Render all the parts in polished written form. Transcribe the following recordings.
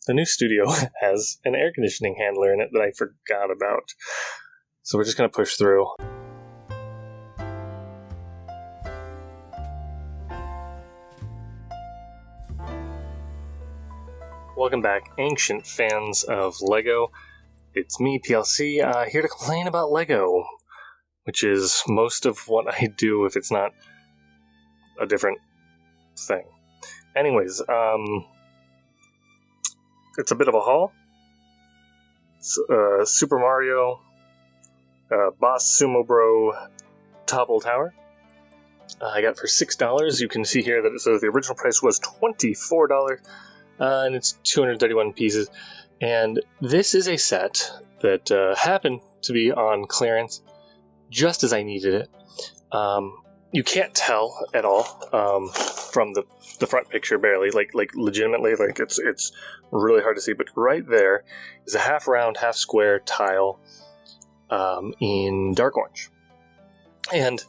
the new studio has an air conditioning handler in it that I forgot about. So we're just going to push through. Welcome back, ancient fans of LEGO. It's me, PLC, here to complain about LEGO, which is most of what I do if it's not a different thing. Anyways, it's a bit of a haul. Super Mario, Boss Sumo Bro Topple Tower. I got it for $6. You can see here that it says the original price was $24, and it's 231 pieces. And this is a set that happened to be on clearance just as I needed it. You can't tell at all from the front picture, barely, like legitimately, like it's really hard to see. But right there is a half round, half square tile in dark orange. And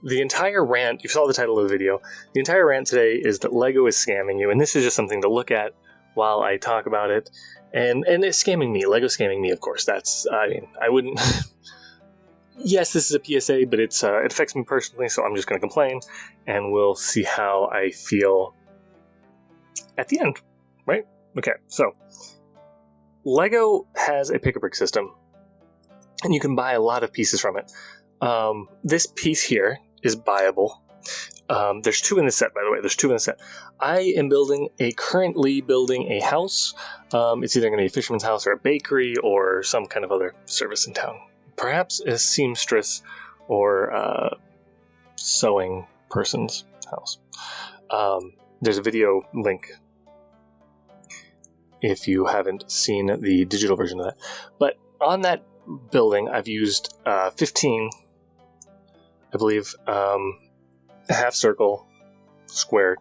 the entire rant, you saw the title of the video, the entire rant today is that LEGO is scamming you, and this is just something to look at while I talk about it. And it's scamming me. LEGO's scamming me, of course. I wouldn't... Yes, this is a PSA, but it affects me personally, so I'm just going to complain, and we'll see how I feel at the end, right? Okay, so LEGO has a pick-a-brick system, and you can buy a lot of pieces from it. This piece here is buyable. There's two in the set, by the way. There's two in the set. I am currently building a house. It's either going to be a fisherman's house or a bakery or some kind of other service in town. Perhaps a seamstress or sewing person's house. There's a video link if you haven't seen the digital version of that. But on that building, I've used 15, I believe, half circle square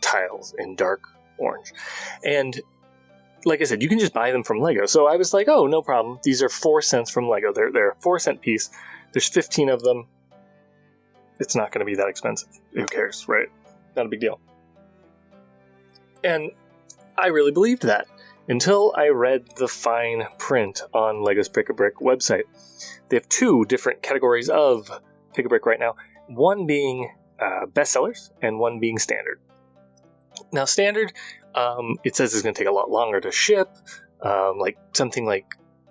tiles in dark orange. And like I said, you can just buy them from LEGO. So I was like, oh, no problem. These are 4 cents from LEGO. They're a 4-cent piece. There's 15 of them. It's not going to be that expensive. Who cares, right? Not a big deal. And I really believed that until I read the fine print on LEGO's Pick-a-Brick website. They have 2 different categories of Pick-a-Brick right now. One being bestsellers and one being standard. Now, standard, it says it's going to take a lot longer to ship, like something like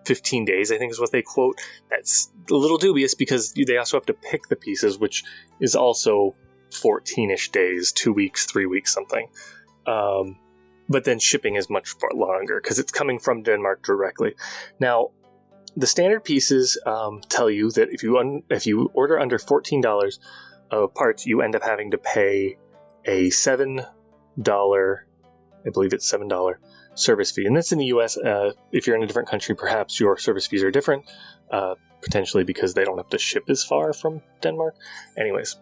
15 days, I think is what they quote. That's a little dubious because they also have to pick the pieces, which is also 14-ish days, 2 weeks, 3 weeks, something. But then shipping is much far longer because it's coming from Denmark directly. Now, the standard pieces tell you that if you order under $14 of parts, you end up having to pay a $7, I believe it's $7 service fee. And that's in the US. If you're in a different country, perhaps your service fees are different, potentially because they don't have to ship as far from Denmark. Anyways,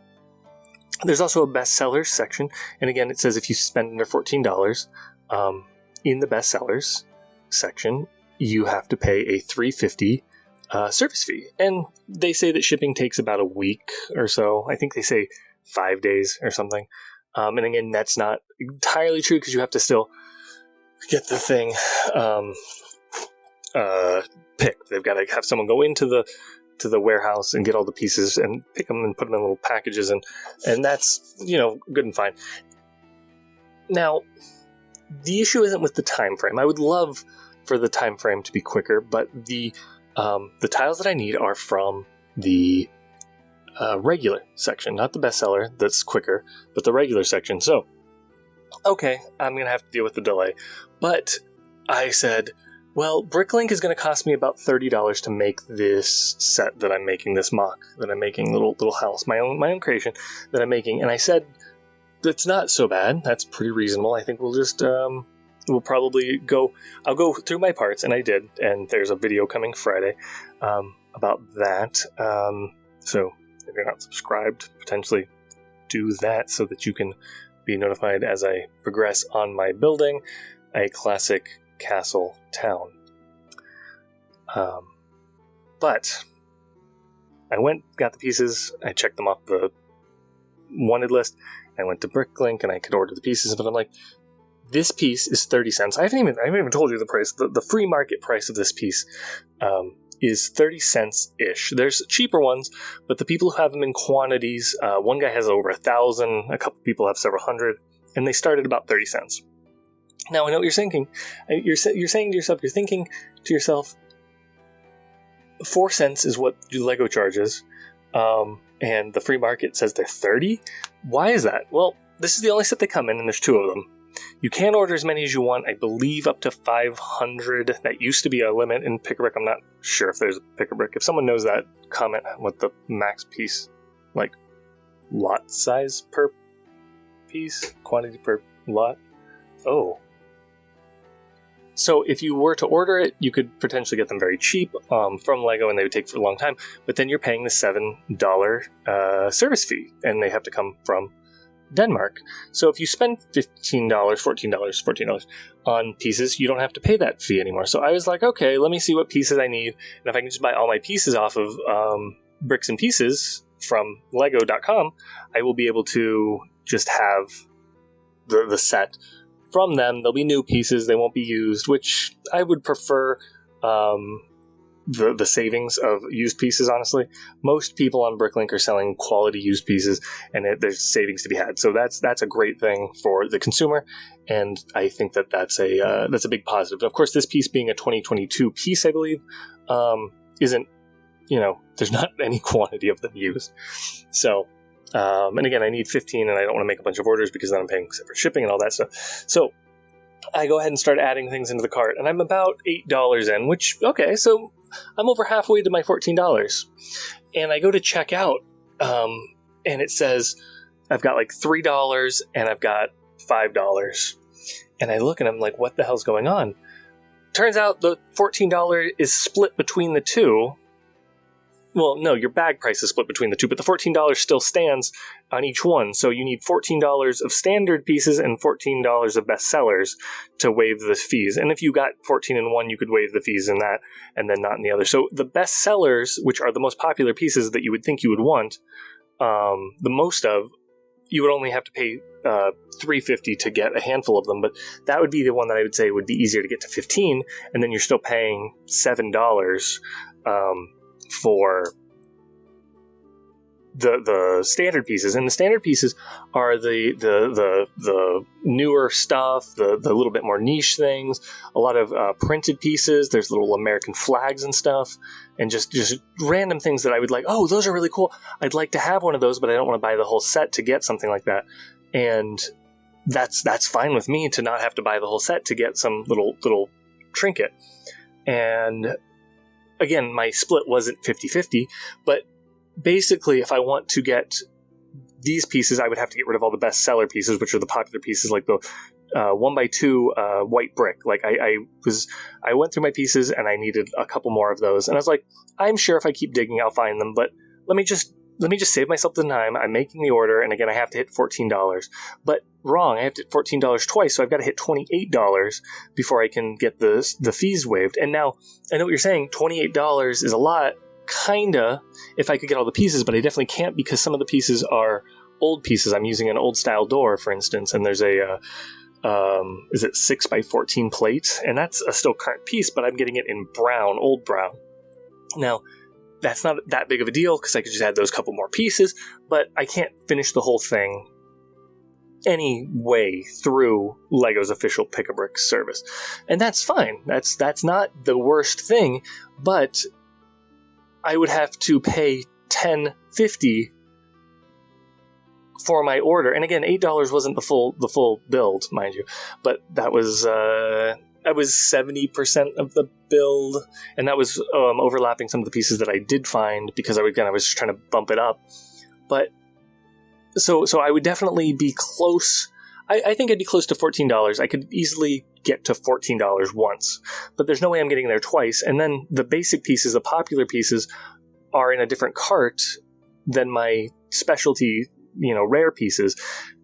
there's also a bestsellers section. And again, it says if you spend under $14 in the bestsellers section, you have to pay a $3.50 service fee. And they say that shipping takes about a week or so. I think they say 5 days or something. And again, that's not entirely true because you have to still get the thing picked. They've got to have someone go into the warehouse and get all the pieces and pick them and put them in little packages, and that's, good and fine. Now, the issue isn't with the time frame. I would love for the time frame to be quicker, but the tiles that I need are from the regular section, not the bestseller that's quicker, but the regular section. So, okay, I'm going to have to deal with the delay. But I said, well, Bricklink is going to cost me about $30 to make this set that I'm making, this mock that I'm making, little house, my own creation that I'm making. And I said, that's not so bad. That's pretty reasonable. I think we'll just, we'll probably I'll go through my parts, and I did. And there's a video coming Friday about that. So if you're not subscribed, potentially do that so that you can be notified as I progress on my building a classic castle town. But I got the pieces, I checked them off the wanted list, I went to Bricklink and I could order the pieces, but I'm like, This piece is 30 cents. I haven't even told you the price. The free market price of this piece is 30 cents ish. There's cheaper ones, but the people who have them in quantities, one guy has over 1,000, a couple people have several hundred, and they start at about 30 cents. Now I know what you're thinking. You're saying to yourself, 4 cents is what Lego charges, and the free market says they're 30. Why is that? Well, this is the only set they come in, and there's 2 of them. You can order as many as you want, I believe up to 500. That used to be a limit in Pick-a-Brick. I'm not sure if there's a Pick-a-Brick. If someone knows that, comment what the max piece, like lot size per piece, quantity per lot. Oh. So if you were to order it, you could potentially get them very cheap from Lego, and they would take for a long time. But then you're paying the $7 service fee, and they have to come from Denmark. So if you spend $15, $14 on pieces, you don't have to pay that fee anymore. So I was like, okay, let me see what pieces I need. And if I can just buy all my pieces off of Bricks and Pieces from Lego.com, I will be able to just have the set from them. There'll be new pieces. They won't be used, which I would prefer the savings of used pieces, honestly. Most people on Bricklink are selling quality used pieces, and there's savings to be had. So that's a great thing for the consumer, and I think that's a big positive. Of course, this piece being a 2022 piece, I believe, isn't, there's not any quantity of them used. So, and again, I need 15, and I don't want to make a bunch of orders because then I'm paying separate shipping and all that stuff. So I go ahead and start adding things into the cart, and I'm about $8 in, which, okay, so I'm over halfway to my $14. And I go to check out, and it says I've got like $3 and I've got $5. And I look and I'm like, what the hell's going on? Turns out the $14 is split between the two. Well, no, your bag price is split between the two, but the $14 still stands on each one. So you need $14 of standard pieces and $14 of best sellers to waive the fees. And if you got 14 in one, you could waive the fees in that and then not in the other. So the best sellers, which are the most popular pieces that you would think you would want, the most of, you would only have to pay $3.50 to get a handful of them. But that would be the one that I would say would be easier to get to 15, and then you're still paying $7 for the standard pieces. And the standard pieces are the newer stuff, the little bit more niche things, a lot of printed pieces. There's little American flags and stuff, and just random things that I would like, oh, those are really cool. I'd like to have one of those, but I don't want to buy the whole set to get something like that. And that's fine with me to not have to buy the whole set to get some little trinket. And again, my split wasn't 50-50, but basically, if I want to get these pieces, I would have to get rid of all the best seller pieces, which are the popular pieces, like the 1x2 white brick. Like I went through my pieces and I needed a couple more of those, and I was like, I'm sure if I keep digging, I'll find them. But let me just save myself the time. I'm making the order, and again, I have to hit $14. But wrong, I have to hit $14 twice, so I've got to hit $28 before I can get the fees waived. And now, I know what you're saying, $28 is a lot, kinda, if I could get all the pieces, but I definitely can't because some of the pieces are old pieces. I'm using an old style door, for instance, and there's a, is it 6x14 plate? And that's a still current piece, but I'm getting it in brown, old brown. Now, that's not that big of a deal because I could just add those couple more pieces, but I can't finish the whole thing anyway through Lego's official Pick-a-Brick service. And that's fine. That's not the worst thing, but I would have to pay $10.50 for my order. And again, $8 wasn't the full build, mind you, but that was 70% of the build, and that was overlapping some of the pieces that I did find because I was just trying to bump it up. But so I would definitely be close. I think I'd be close to $14. I could easily get to $14 once, but there's no way I'm getting there twice. And then the basic pieces, the popular pieces, are in a different cart than my specialty, rare pieces.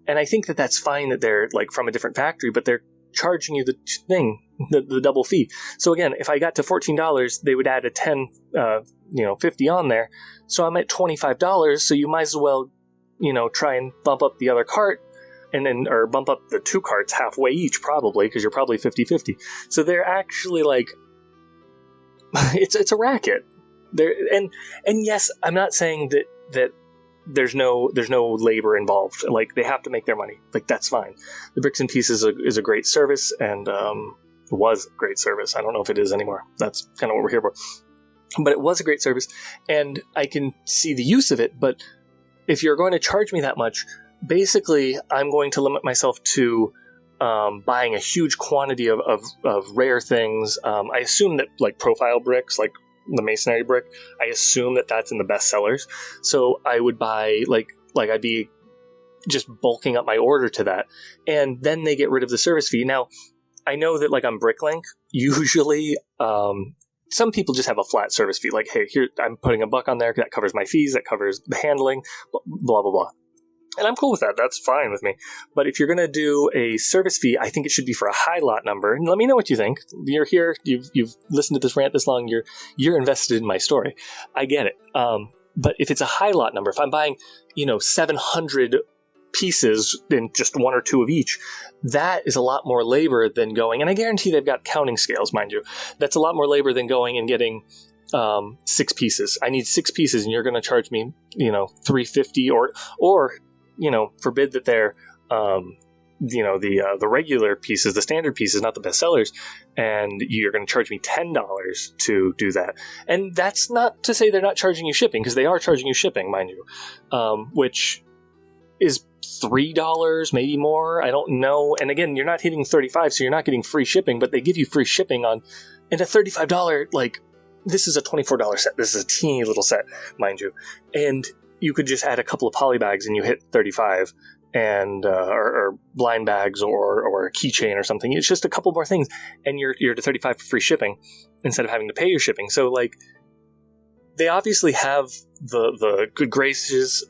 And I think that that's fine that they're like from a different factory, but they're charging you the double fee. So again, if I got to $14, they would add a $10.50 on there. So I'm at $25. So you might as well, try and bump up the other cart and then or bump up the 2 carts halfway each, probably, because you're probably 50-50. So they're actually like, it's a racket. And yes, I'm not saying that there's no labor involved. Like, they have to make their money. Like, that's fine. The Bricks and Pieces is a great service, and was a great service. I don't know if it is anymore. That's kind of what we're here for. But it was a great service, and I can see the use of it. But if you're going to charge me that much, basically, I'm going to limit myself to buying a huge quantity of rare things. I assume that, like, profile bricks, like the masonry brick, I assume that that's in the best sellers. So I would buy, like I'd be just bulking up my order to that. And then they get rid of the service fee. Now, I know that, like, on Bricklink, usually some people just have a flat service fee. Like, hey, here, I'm putting $1 on there. That covers my fees. That covers the handling, blah, blah, blah. And I'm cool with that. That's fine with me. But if you're going to do a service fee, I think it should be for a high lot number. And let me know what you think. You're here. You've listened to this rant this long. You're invested in my story. I get it. But if it's a high lot number, if I'm buying, 700 pieces in just 1 or 2 of each, that is a lot more labor than going, and I guarantee they've got counting scales, mind you. That's a lot more labor than going and getting 6 pieces. I need 6 pieces, and you're going to charge me, $350, or forbid that they're, the regular pieces, the standard pieces, not the best sellers, and you're going to charge me $10 to do that. And that's not to say they're not charging you shipping, because they are charging you shipping, mind you, which is $3, maybe more. I don't know. And again, you're not hitting 35, so you're not getting free shipping, but they give you free shipping on, and a $35, like, this is a $24 set. This is a teeny little set, mind you. And you could just add a couple of poly bags and you hit 35, and or blind bags or a keychain or something. It's just a couple more things, and you're to 35 for free shipping instead of having to pay your shipping. So, like, they obviously have the good graces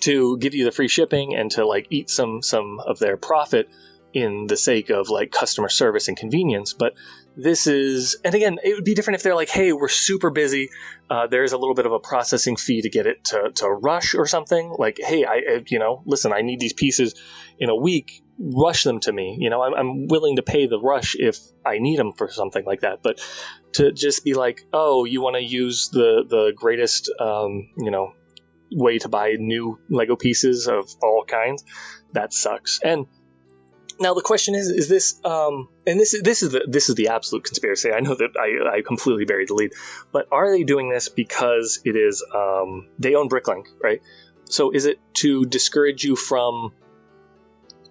to give you the free shipping and to, like, eat some of their profit in the sake of, like, customer service and convenience. But this is, and again, it would be different if they're like, hey, we're super busy. There's a little bit of a processing fee to get it to rush or something. Like, hey, listen, I need these pieces in a week. Rush them to me. I'm willing to pay the rush if I need them for something like that. But to just be like, oh, you want to use the greatest, way to buy new Lego pieces of all kinds, that sucks. And now the question is this, and this is the absolute conspiracy. I know that I completely buried the lead, but are they doing this because it is they own Bricklink, right? So is it to discourage you from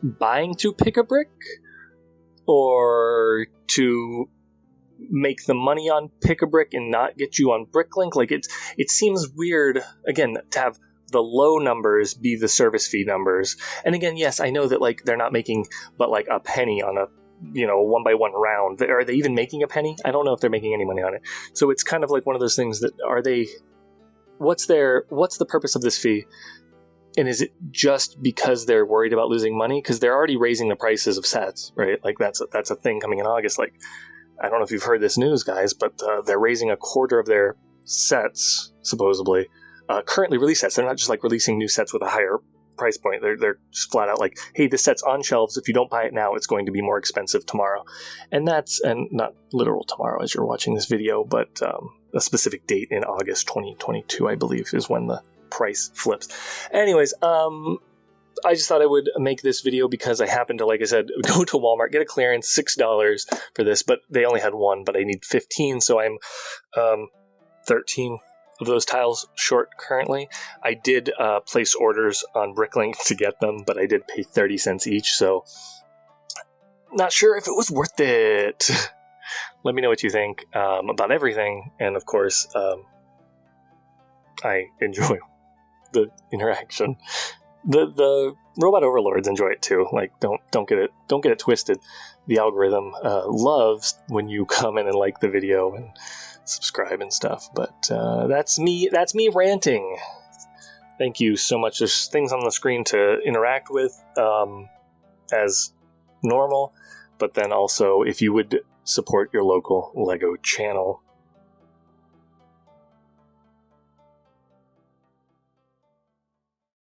buying through Pick a Brick, or to make the money on Pick a Brick and not get you on Bricklink? Like, it seems weird, again, to have the low numbers be the service fee numbers. And again, yes, I know that, like, they're not making but like a penny on a 1x1 round. Are they even making a penny? I don't know if they're making any money on it. So it's kind of like one of those things that, what's the purpose of this fee? And is it just because they're worried about losing money? Because they're already raising the prices of sets, right? Like, that's a thing coming in August. Like, I don't know if you've heard this news, guys, but they're raising a quarter of their sets, supposedly, currently released sets. They're not just, like, releasing new sets with a higher price point. They're just flat out like, hey, this set's on shelves. If you don't buy it now, it's going to be more expensive tomorrow. And not literal tomorrow as you're watching this video, but a specific date in August 2022, I believe, is when the price flips. Anyways, I just thought I would make this video because I happened to, like I said, go to Walmart, get a clearance, $6 for this, but they only had 1, but I need 15, so I'm 13 of those tiles short currently. I did place orders on Bricklink to get them, but I did pay 30 cents each, so not sure if it was worth it. Let me know what you think about everything, and of course, I enjoy the interaction. The robot overlords enjoy it too. Like, don't get it twisted. The algorithm loves when you comment and like the video and subscribe and stuff. But that's me ranting. Thank you so much. There's things on the screen to interact with as normal, but then also if you would support your local Lego channel,